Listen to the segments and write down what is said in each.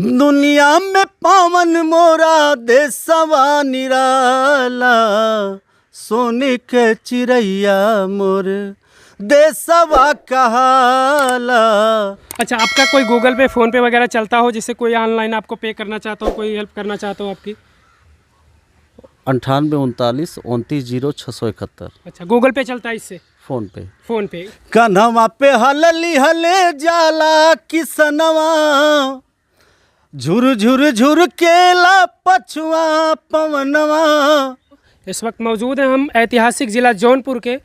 दुनिया में पावन मोरा देशवा निराला, सोने के चिड़ैया मोर देशवा कहाला। अच्छा, आपका कोई गूगल पे, फ़ोन पे वगैरह चलता हो जिससे कोई ऑनलाइन आपको पे करना चाहता हो, कोई हेल्प करना चाहता हो आपकी? 98 39 29 0 671। अच्छा, गूगल पे चलता है इससे? फ़ोन पे। फ़ोन पे। कन्हवा पे हलली हले जाला किसनवा, झुर झुर झुर केला पछुआ पवनवा। इस वक्त मौजूद हैं हम ऐतिहासिक ज़िला जौनपुर के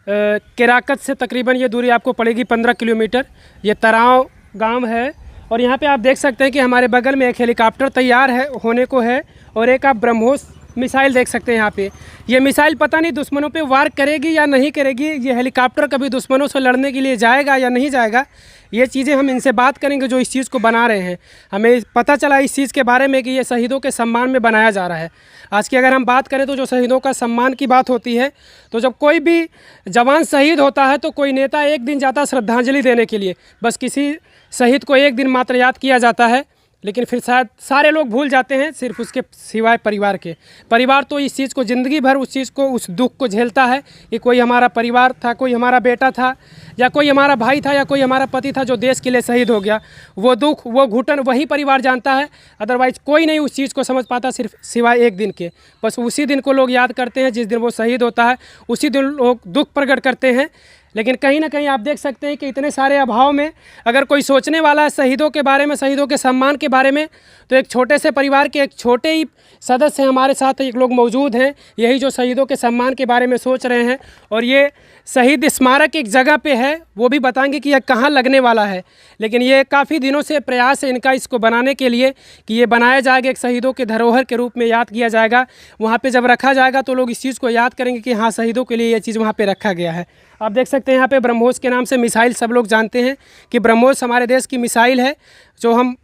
केराकत से तकरीबन ये दूरी आपको पड़ेगी 15 किलोमीटर। ये तराव गांव है और यहाँ पे आप देख सकते हैं कि हमारे बगल में एक हेलीकॉप्टर तैयार है होने को है और एक आप ब्रह्मोस मिसाइल देख सकते हैं यहाँ पे। ये मिसाइल पता नहीं दुश्मनों पे वार करेगी या नहीं करेगी, ये हेलीकॉप्टर कभी दुश्मनों से लड़ने के लिए जाएगा या नहीं जाएगा, ये चीज़ें हम इनसे बात करेंगे जो इस चीज़ को बना रहे हैं। हमें पता चला इस चीज़ के बारे में कि ये शहीदों के सम्मान में बनाया जा रहा है। आज की अगर हम बात करें तो जो शहीदों का सम्मान की बात होती है, तो जब कोई भी जवान शहीद होता है तो कोई नेता एक दिन जाता है श्रद्धांजलि देने के लिए, बस किसी शहीद को एक दिन मात्र याद किया जाता है, लेकिन फिर शायद सारे लोग भूल जाते हैं सिर्फ उसके सिवाय परिवार के। परिवार तो इस चीज़ को ज़िंदगी भर उस चीज़ को, उस दुख को झेलता है कि कोई हमारा परिवार था, कोई हमारा बेटा था, या कोई हमारा भाई था, या कोई हमारा पति था जो देश के लिए शहीद हो गया। वो दुख, वो घुटन वही परिवार जानता है, अदरवाइज़ कोई नहीं उस चीज़ को समझ पाता सिर्फ सिवाय एक दिन के। बस उसी दिन को लोग याद करते हैं जिस दिन वो शहीद होता है, उसी दिन लोग दुख प्रकट करते हैं। लेकिन कहीं ना कहीं आप देख सकते हैं कि इतने सारे अभाव में अगर कोई सोचने वाला है शहीदों के बारे में, शहीदों के सम्मान के बारे में, तो एक छोटे से परिवार के एक छोटे ही सदस्य हमारे साथ एक लोग मौजूद हैं, यही जो शहीदों के सम्मान के बारे में सोच रहे हैं। और ये शहीद स्मारक एक जगह पे है, वो भी बताएंगे कि यह कहाँ लगने वाला है। लेकिन ये काफ़ी दिनों से प्रयास है इनका इसको बनाने के लिए कि ये बनाया जाएगा, एक शहीदों के धरोहर के रूप में याद किया जाएगा। वहाँ पे जब रखा जाएगा तो लोग इस चीज़ को याद करेंगे कि हाँ, शहीदों के लिए ये चीज़ वहाँ पे रखा गया है। आप देख सकते हैं यहाँ पे ब्रह्मोस के नाम से मिसाइल, सब लोग जानते हैं कि ब्रह्मोस हमारे देश की मिसाइल है जो हम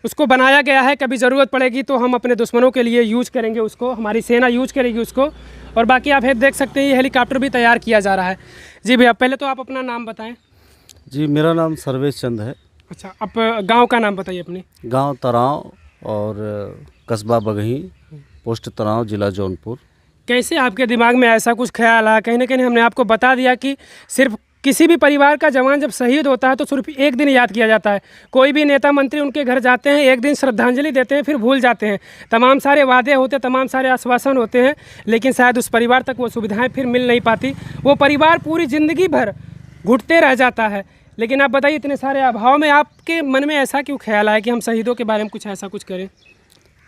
उसको बनाया गया है, कभी ज़रूरत पड़ेगी तो हम अपने दुश्मनों के लिए यूज करेंगे उसको, हमारी सेना यूज करेगी उसको। और बाकी आप देख सकते हैं ये हेलीकॉप्टर भी तैयार किया जा रहा है। जी भैया, पहले तो आप अपना नाम बताएं। जी, मेरा नाम सर्वेश चंद है। अच्छा, आप गांव का नाम बताइए अपनी। गांव तराव और कस्बा बगही, पोस्ट तराव, जिला जौनपुर। कैसे आपके दिमाग में ऐसा कुछ ख्याल आया? कहीं ना कहीं हमने आपको बता दिया कि सिर्फ किसी भी परिवार का जवान जब शहीद होता है तो सिर्फ एक दिन याद किया जाता है। कोई भी नेता मंत्री उनके घर जाते हैं, एक दिन श्रद्धांजलि देते हैं, फिर भूल जाते हैं। तमाम सारे वादे होते हैं, तमाम सारे आश्वासन होते हैं, लेकिन शायद उस परिवार तक वो सुविधाएं फिर मिल नहीं पाती। वो परिवार पूरी ज़िंदगी भर घुटते रह जाता है। लेकिन आप बताइए, इतने सारे अभाव में आपके मन में ऐसा क्यों ख्याल आया कि हम शहीदों के बारे में कुछ ऐसा कुछ करें?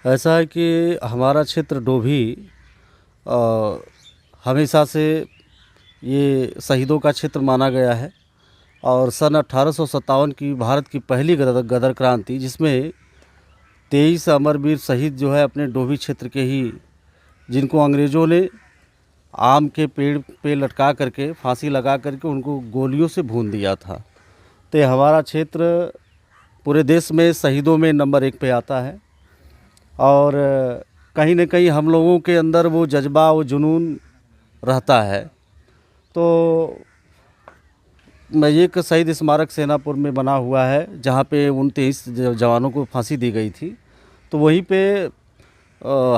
ऐसा है कि हमारा क्षेत्र डोभी हमेशा से ये शहीदों का क्षेत्र माना गया है। और सन 1857 की भारत की पहली गदर क्रांति, जिसमें 23 अमरवीर शहीद जो है अपने डोभी क्षेत्र के ही, जिनको अंग्रेज़ों ने आम के पेड़ पे लटका करके, फांसी लगा करके उनको गोलियों से भून दिया था। तो ये हमारा क्षेत्र पूरे देश में शहीदों में नंबर 1 पे आता है। और कहीं न कहीं हम लोगों के अंदर वो जज्बा, वो जुनून रहता है। तो मैं एक शहीद स्मारक सेनापुर में बना हुआ है, जहाँ पे उन 23 जवानों को फांसी दी गई थी। तो वहीं पे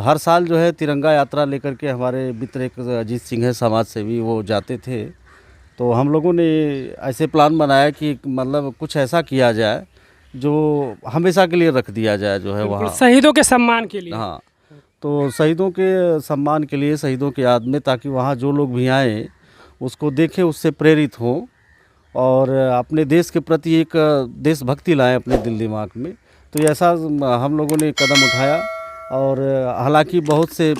हर साल जो है तिरंगा यात्रा लेकर के हमारे मित्र एक अजीत सिंह है, समाज सेवी, वो जाते थे। तो हम लोगों ने ऐसे प्लान बनाया कि मतलब कुछ ऐसा किया जाए जो हमेशा के लिए रख दिया जाए, जो है वहाँ शहीदों के सम्मान के लिए। हाँ, तो शहीदों के सम्मान के लिए, शहीदों की याद में, ताकि वहाँ जो लोग भी आएँ उसको देखें, उससे प्रेरित हों और अपने देश के प्रति एक देशभक्ति लाएं अपने दिल दिमाग में। तो ऐसा हम लोगों ने कदम उठाया। और हालांकि बहुत से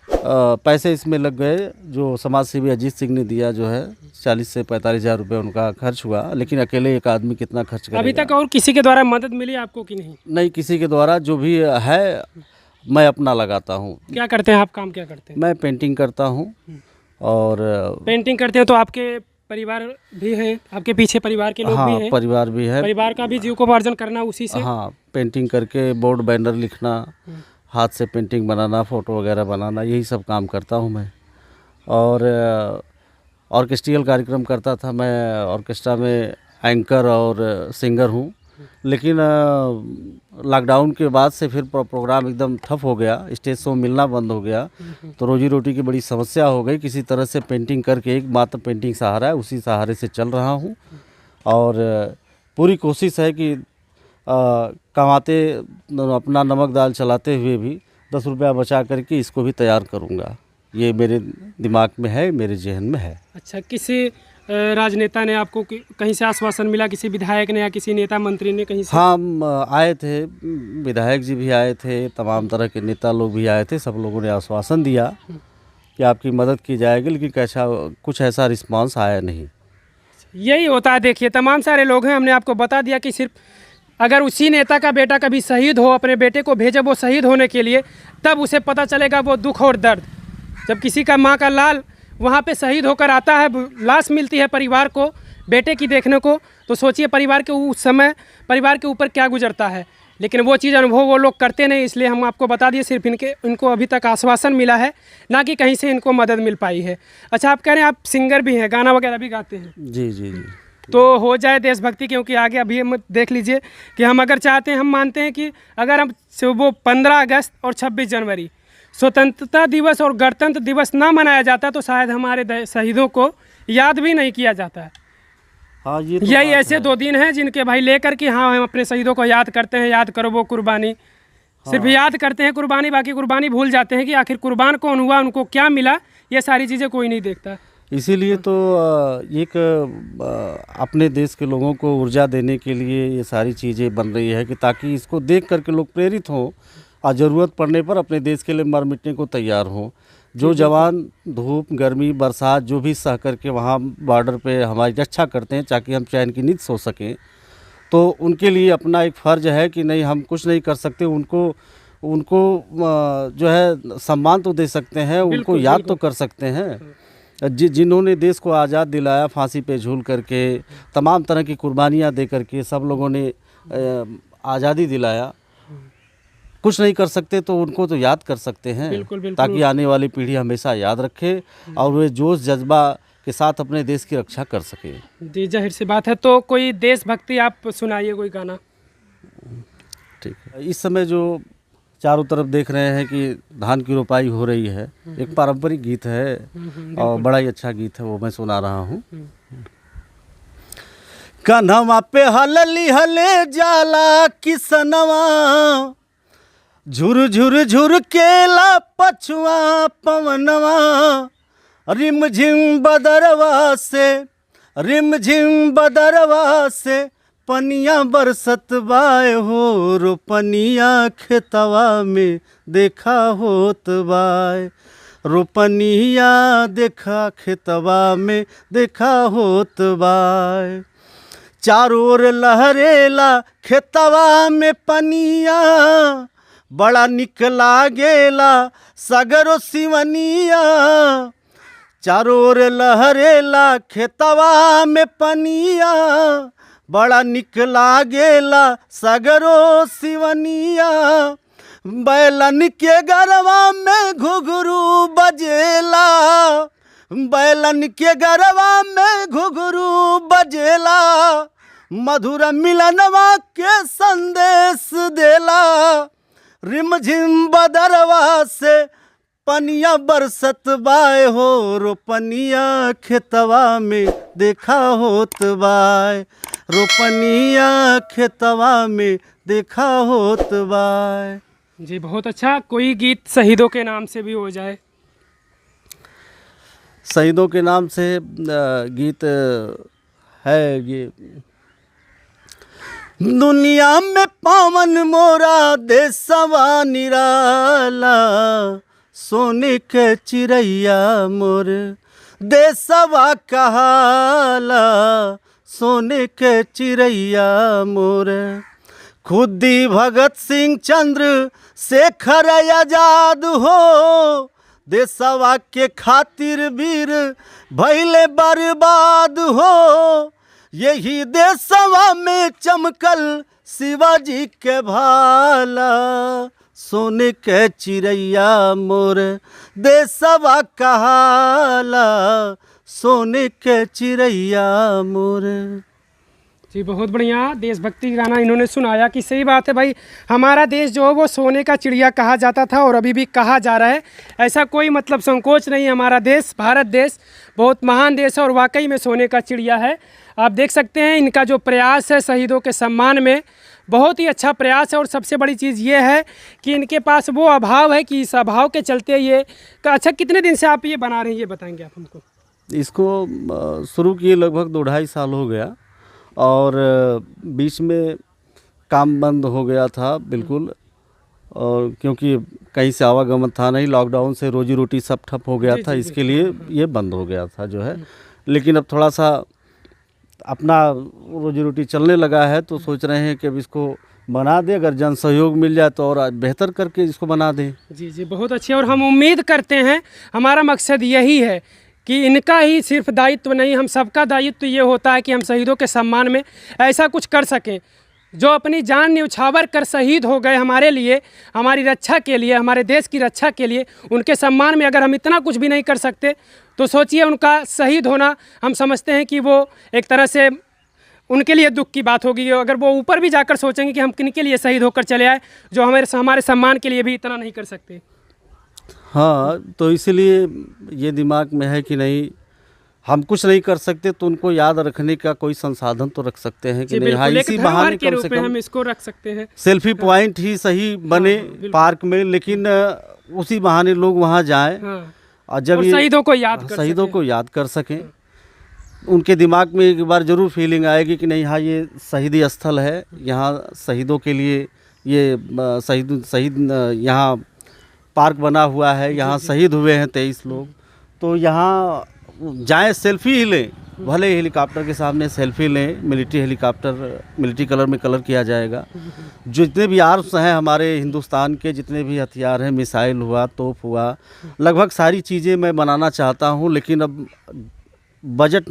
पैसे इसमें लग गए, जो समाज सेवी अजीत सिंह ने दिया, जो है 40 से 45 हज़ार रुपये उनका खर्च हुआ। लेकिन अकेले एक आदमी कितना खर्च करेगा? अभी तक और किसी के द्वारा मदद मिली आपको कि नहीं? नहीं, किसी के द्वारा जो भी है मैं अपना लगाता हूँ। क्या करते हैं आप? काम क्या करते हैं? मैं पेंटिंग करता हूँ। और पेंटिंग करते हैं तो आपके परिवार भी हैं, आपके पीछे परिवार के लोग हाँ, भी हैं? परिवार भी है। परिवार का भी जीविकोपार्जन करना उसी से? हाँ, पेंटिंग करके बोर्ड बैनर लिखना, हाथ से पेंटिंग बनाना, फ़ोटो वगैरह बनाना, यही सब काम करता हूँ मैं। और ऑर्केस्ट्रियल कार्यक्रम करता था मैं, ऑर्केस्ट्रा में एंकर और सिंगर हूँ। लेकिन लॉकडाउन के बाद से फिर प्रोग्राम एकदम ठप हो गया, स्टेज शो मिलना बंद हो गया, तो रोजी रोटी की बड़ी समस्या हो गई। किसी तरह से पेंटिंग करके, एक मात्र पेंटिंग सहारा है, उसी सहारे से चल रहा हूँ। और पूरी कोशिश है कि कमाते अपना नमक दाल चलाते हुए भी 10 रुपया बचा करके इसको भी तैयार करूँगा। ये मेरे दिमाग में है, मेरे जहन में है। अच्छा, किसी राजनेता ने आपको कहीं से आश्वासन मिला, किसी विधायक ने या किसी नेता मंत्री ने कहीं से? हाँ, आए थे, विधायक जी भी आए थे, तमाम तरह के नेता लोग भी आए थे। सब लोगों ने आश्वासन दिया कि आपकी मदद की जाएगी, लेकिन कैसा कुछ ऐसा रिस्पांस आया नहीं। यही होता है। देखिए, तमाम सारे लोग हैं, हमने आपको बता दिया कि सिर्फ अगर उसी नेता का बेटा कभी शहीद हो, अपने बेटे को भेजे वो शहीद होने के लिए, तब उसे पता चलेगा वो दुख और दर्द। जब किसी का माँ का लाल वहाँ पे शहीद होकर आता है, लाश मिलती है परिवार को बेटे की देखने को, तो सोचिए परिवार के उस समय परिवार के ऊपर क्या गुजरता है। लेकिन वो चीज़ अनुभव वो लोग करते नहीं, इसलिए हम आपको बता दिए। सिर्फ इनको अभी तक आश्वासन मिला है, ना कि कहीं से इनको मदद मिल पाई है। अच्छा, आप कह रहे हैं आप सिंगर भी हैं, गाना वगैरह भी गाते हैं? जी जी जी। तो हो जाए देशभक्ति, क्योंकि आगे अभी हम देख लीजिए कि हम अगर चाहते हैं, हम मानते हैं कि अगर हम वो 15 अगस्त और 26 जनवरी स्वतंत्रता दिवस और गणतंत्र दिवस ना मनाया जाता, तो शायद हमारे शहीदों को याद भी नहीं किया जाता है। हाँ, ये तो यही ऐसे 2 दिन हैं जिनके भाई लेकर कि हाँ, हम अपने शहीदों को याद करते हैं, याद करो वो कुर्बानी। सिर्फ याद करते हैं कुर्बानी, बाकी कुर्बानी भूल जाते हैं कि आखिर कुर्बान कौन हुआ, उनको क्या मिला, ये सारी चीज़ें कोई नहीं देखता। इसीलिए तो एक अपने देश के लोगों को ऊर्जा देने के लिए ये सारी चीज़ें बन रही है कि ताकि इसको देख करके लोग प्रेरित हों और ज़रूरत पड़ने पर अपने देश के लिए मर मिटने को तैयार हों। जो जवान धूप, गर्मी, बरसात जो भी सह करके वहाँ बॉर्डर पे हमारी रक्षा करते हैं ताकि हम चैन की नींद सो सकें, तो उनके लिए अपना एक फ़र्ज़ है कि नहीं, हम कुछ नहीं कर सकते, उनको जो है सम्मान तो दे सकते हैं, उनको याद तो कर सकते हैं। जिन्होंने देश को आज़ाद दिलाया, फांसी पे झूल करके, तमाम तरह की कुर्बानियाँ दे करके सब लोगों ने आज़ादी दिलाया। कुछ नहीं कर सकते तो उनको तो याद कर सकते हैं। बिल्कुल, बिल्कुल। ताकि आने वाली पीढ़ी हमेशा याद रखे और वे जोश जज्बा के साथ अपने देश की रक्षा कर सके। जी, जाहिर सी बात है। तो कोई देशभक्ति आप सुनाइए, कोई गाना। ठीक है। इस समय जो चारों तरफ देख रहे हैं कि धान की रोपाई हो रही है, एक पारंपरिक गीत है और बड़ा ही अच्छा गीत है, वो मैं सुना रहा हूँ। कन्हवा पे हलली हले जाला किसनवा, झुर झुर झुर केला पछुआ पवनवा, रिम झिम बदरवा से, रिम झिम बदरवा से पनिया बरसत बाय हो, रोपनिया खेतवा में देखा होत बाय, रोपनिया देखा खेतवा में देखा होत बाय। चारों ओर लहरेला खेतवा में पनिया, बड़ा निक लागेला सगरो सिवनिया। चारों ओर लहरेला खेतवा में पनिया, बड़ा निक लागेला सगरो सिवनिया। बैलन के गरवा में घुघरू बजेला, बैलन के गरवा में घुघरू बजेला, मधुर मिलनवा के संदेश देला। रिमझिम बदरवा से पनिया बरसत बाय हो, रोपनिया खेतवा में देखा होत बाय, रोपनिया खेतवा में देखा होत बाय। जी, बहुत अच्छा। कोई गीत शहीदों के नाम से भी हो जाए। शहीदों के नाम से गीत है ये। दुनिया में पावन मोरा देशवा निराला, सोने के चिड़ैया मोर देशवा कहाला, सोने के चिड़ैया मोर। खुदी भगत सिंह चंद्र शेखर आजाद हो, देशवा के खातिर वीर भइले बर्बाद हो। यही देशवा में चमकल शिवाजी के भाला, सोने के चिड़ैया मोर देशवा कहाला, सोने के चिड़ैया मोर। जी बहुत बढ़िया देशभक्ति गाना इन्होंने सुनाया कि सही बात है भाई, हमारा देश जो है वो सोने का चिड़िया कहा जाता था और अभी भी कहा जा रहा है। ऐसा कोई मतलब संकोच नहीं, हमारा देश भारत देश बहुत महान देश है और वाकई में सोने का चिड़िया है। आप देख सकते हैं इनका जो प्रयास है शहीदों के सम्मान में, बहुत ही अच्छा प्रयास है। और सबसे बड़ी चीज़ ये है कि इनके पास वो अभाव है कि इस अभाव के चलते ये अच्छा, कितने दिन से आप ये बना रहे हैं ये बताएंगे आप हमको? इसको शुरू किए लगभग 2-2.5 साल हो गया और बीच में काम बंद हो गया था बिल्कुल, और क्योंकि कहीं से आवागमन था नहीं, लॉकडाउन से रोजी रोटी सब ठप हो गया था, इसके लिए ये बंद हो गया था जो है। लेकिन अब थोड़ा सा अपना रोजी रोटी चलने लगा है तो सोच रहे हैं कि अब इसको बना दें, अगर जन सहयोग मिल जाए तो और बेहतर करके इसको बना दें। जी जी बहुत अच्छे। और हम उम्मीद करते हैं, हमारा मकसद यही है कि इनका ही सिर्फ दायित्व नहीं, हम सबका दायित्व ये होता है कि हम शहीदों के सम्मान में ऐसा कुछ कर सकें। जो अपनी जान न्यौछावर कर शहीद हो गए हमारे लिए, हमारी रक्षा के लिए, हमारे देश की रक्षा के लिए, उनके सम्मान में अगर हम इतना कुछ भी नहीं कर सकते तो सोचिए उनका शहीद होना, हम समझते हैं कि वो एक तरह से उनके लिए दुख की बात होगी। अगर वो ऊपर भी जाकर सोचेंगे कि हम किन के लिए शहीद होकर चले आए, जो हमारे सम्मान के लिए भी इतना नहीं कर सकते। हाँ, तो इसीलिए ये दिमाग में है कि नहीं, हम कुछ नहीं कर सकते तो उनको याद रखने का कोई संसाधन तो रख सकते हैं कि नहीं। हाँ, इसी बहाने के रूप में हम इसको रख सकते हैं। सेल्फी पॉइंट ही सही बने पार्क में, लेकिन उसी बहाने लोग वहाँ जाएं और जब ये शहीदों को याद कर सकें, उनके दिमाग में एक बार ज़रूर फीलिंग आएगी कि नहीं, हाँ ये शहीदी स्थल है, यहाँ शहीदों के लिए ये शहीद यहाँ पार्क बना हुआ है, यहाँ शहीद हुए हैं 23 लोग, तो यहाँ जाएं, सेल्फी ही लें, भले हेलीकॉप्टर के सामने सेल्फी लें। मिलिट्री हेलीकॉप्टर मिलिट्री कलर में कलर किया जाएगा। जितने भी आर्म्स हैं हमारे हिंदुस्तान के, जितने भी हथियार हैं, मिसाइल हुआ, तोप हुआ, लगभग सारी चीज़ें मैं बनाना चाहता हूँ, लेकिन अब बजट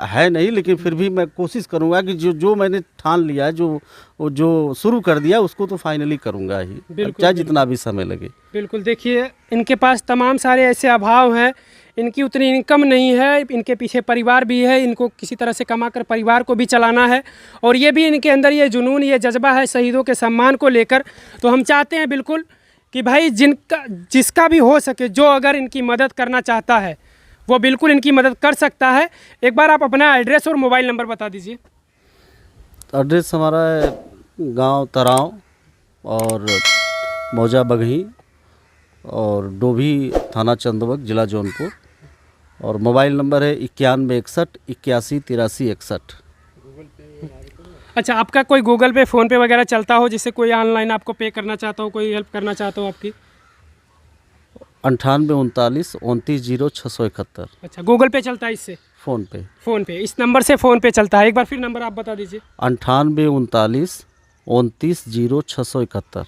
है नहीं। लेकिन फिर भी मैं कोशिश करूंगा कि जो मैंने ठान लिया है, जो शुरू कर दिया उसको तो फाइनली करूंगा ही, चाहे जितना भी समय लगे। बिल्कुल। देखिए इनके पास तमाम सारे ऐसे अभाव हैं, इनकी उतनी इनकम नहीं है, इनके पीछे परिवार भी है, इनको किसी तरह से कमाकर परिवार को भी चलाना है, और ये भी इनके अंदर ये जुनून, ये जज्बा है शहीदों के सम्मान को लेकर। तो हम चाहते हैं बिल्कुल कि भाई जिसका भी हो सके, जो अगर इनकी मदद करना चाहता है वो बिल्कुल इनकी मदद कर सकता है। एक बार आप अपना एड्रेस और मोबाइल नंबर बता दीजिए। एड्रेस हमारा है गांव तराव और मौजा बघई और डोभी थाना चंदवक जिला जौनपुर, और मोबाइल नंबर है 9161 81 83 61। अच्छा, आपका कोई गूगल पे, फ़ोन पे वगैरह चलता हो, जिससे कोई ऑनलाइन आपको पे करना चाहता हो, कोई हेल्प करना चाहता हो आपकी? 9839 29 0 671। अच्छा, गूगल पे चलता है इससे? फ़ोन पे इस नंबर से फ़ोन पे चलता है। एक बार फिर नंबर आप बता दीजिए। 9839 29 0 671।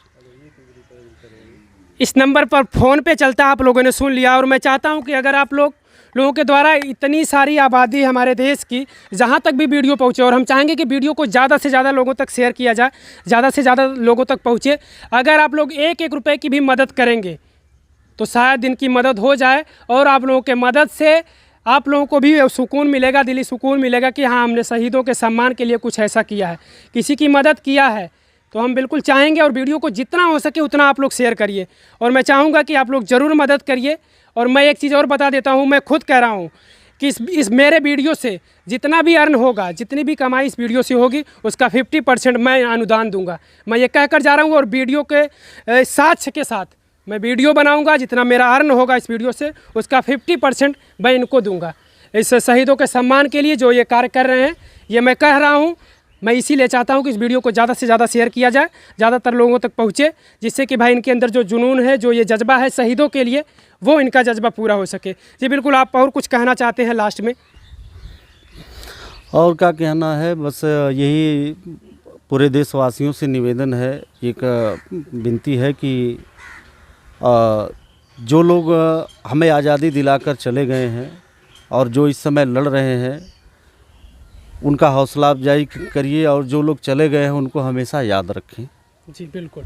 इस नंबर पर फ़ोन पे चलता है, आप लोगों ने सुन लिया। और मैं चाहता हूं कि अगर आप लोगों के द्वारा इतनी सारी आबादी हमारे देश की जहां तक भी वीडियो पहुंचे, और हम चाहेंगे कि वीडियो को ज़्यादा से ज़्यादा लोगों तक शेयर किया जाए, ज़्यादा से ज़्यादा लोगों तक पहुंचे। अगर आप लोग 1-1 रुपये की भी मदद करेंगे तो शायद इनकी मदद हो जाए, और आप लोगों के मदद से आप लोगों को भी सुकून मिलेगा, दिली सुकून मिलेगा कि हाँ, हमने शहीदों के सम्मान के लिए कुछ ऐसा किया है, किसी की मदद किया है। तो हम बिल्कुल चाहेंगे, और वीडियो को जितना हो सके उतना आप लोग शेयर करिए, और मैं चाहूँगा कि आप लोग ज़रूर मदद करिए। और मैं एक चीज़ और बता देता हूँ, मैं खुद कह रहा हूँ कि इस मेरे वीडियो से जितना भी अर्न होगा, जितनी भी कमाई इस वीडियो से होगी, उसका 50% मैं अनुदान दूंगा। मैं ये कह कर जा रहा हूँ, और वीडियो के साथ के साथ मैं वीडियो बनाऊंगा, जितना मेरा अर्न होगा इस वीडियो से उसका 50% मैं इनको दूंगा, इस शहीदों के सम्मान के लिए जो ये कार्य कर रहे हैं। ये मैं कह रहा हूँ, मैं इसीलिए चाहता हूँ कि इस वीडियो को ज़्यादा से ज़्यादा शेयर किया जाए, ज़्यादातर लोगों तक पहुँचे, जिससे कि भाई इनके अंदर जो जुनून है, जो ये जज्बा है शहीदों के लिए, वो इनका जज्बा पूरा हो सके। जी बिल्कुल। आप और कुछ कहना चाहते हैं लास्ट में? और क्या कहना है, बस यही पूरे देशवासियों से निवेदन है, एक विनती है कि जो लोग हमें आज़ादी दिलाकर चले गए हैं और जो इस समय लड़ रहे हैं, उनका हौसला अफजाई करिए, और जो लोग चले गए हैं उनको हमेशा याद रखें। जी बिल्कुल,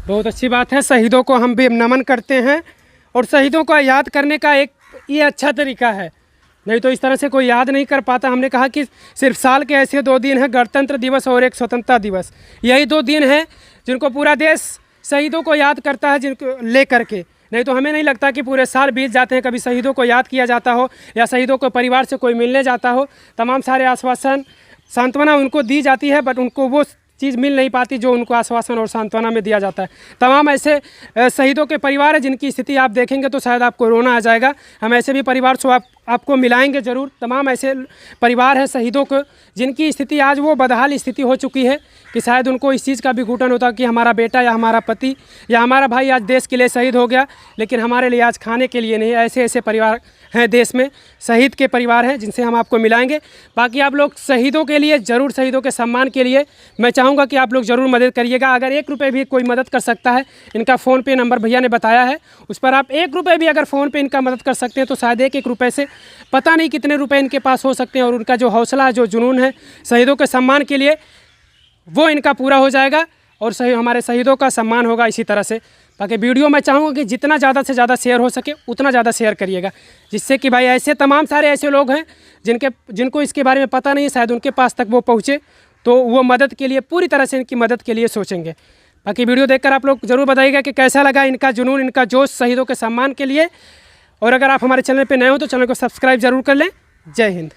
बहुत अच्छी बात है। शहीदों को हम भी नमन करते हैं, और शहीदों को याद करने का एक ये अच्छा तरीका है नहीं तो इस तरह से कोई याद नहीं कर पाता। हमने कहा कि सिर्फ साल के ऐसे 2 दिन हैं, गणतंत्र दिवस और एक स्वतंत्रता दिवस। यही 2 दिन हैं जिनको पूरा देश शहीदों को याद करता है, जिनको ले करके। नहीं तो हमें नहीं लगता कि पूरे साल बीत जाते हैं, कभी शहीदों को याद किया जाता हो या शहीदों को परिवार से कोई मिलने जाता हो। तमाम सारे आश्वासन सांत्वना उनको दी जाती है, बट उनको वो चीज़ मिल नहीं पाती जो उनको आश्वासन और सांत्वना में दिया जाता है। तमाम ऐसे शहीदों के परिवार हैं जिनकी स्थिति आप देखेंगे तो शायद आपको रोना आ जाएगा। हम ऐसे भी परिवार से आपको मिलाएंगे ज़रूर। तमाम ऐसे परिवार हैं शहीदों को जिनकी स्थिति आज वो बदहाल स्थिति हो चुकी है कि शायद उनको इस चीज़ का भी घुटन होता कि हमारा बेटा या हमारा पति या हमारा भाई आज देश के लिए शहीद हो गया, लेकिन हमारे लिए आज खाने के लिए नहीं। ऐसे ऐसे परिवार हैं देश में, शहीद के परिवार हैं जिनसे हम आपको मिलाएंगे। बाकी आप लोग शहीदों के लिए ज़रूर, शहीदों के सम्मान के लिए मैं चाहूँगा कि आप लोग ज़रूर मदद करिएगा। अगर 1 रुपये भी कोई मदद कर सकता है, इनका फ़ोन पे नंबर भैया ने बताया है, उस पर आप 1 रुपये भी अगर फ़ोन पे इनका मदद कर सकते हैं तो शायद 1-1 रुपये से पता नहीं कितने रुपए इनके पास हो सकते हैं। और उनका जो हौसला, जो जुनून है शहीदों के सम्मान के लिए, वो इनका पूरा हो जाएगा और हमारे शहीदों का सम्मान होगा इसी तरह से। बाकी वीडियो मैं चाहूँगा कि जितना ज़्यादा से ज़्यादा शेयर हो सके उतना ज़्यादा शेयर करिएगा, जिससे कि भाई ऐसे तमाम सारे ऐसे लोग हैं जिनको इसके बारे में पता नहीं, शायद उनके पास तक वो पहुँचे तो वो मदद के लिए, पूरी तरह से इनकी मदद के लिए सोचेंगे। बाकी वीडियो देखकर आप लोग ज़रूर बताइएगा कि कैसा लगा इनका जुनून, इनका जोश शहीदों के सम्मान के लिए। और अगर आप हमारे चैनल पर नए हो तो चैनल को सब्सक्राइब ज़रूर कर लें। जय हिंद।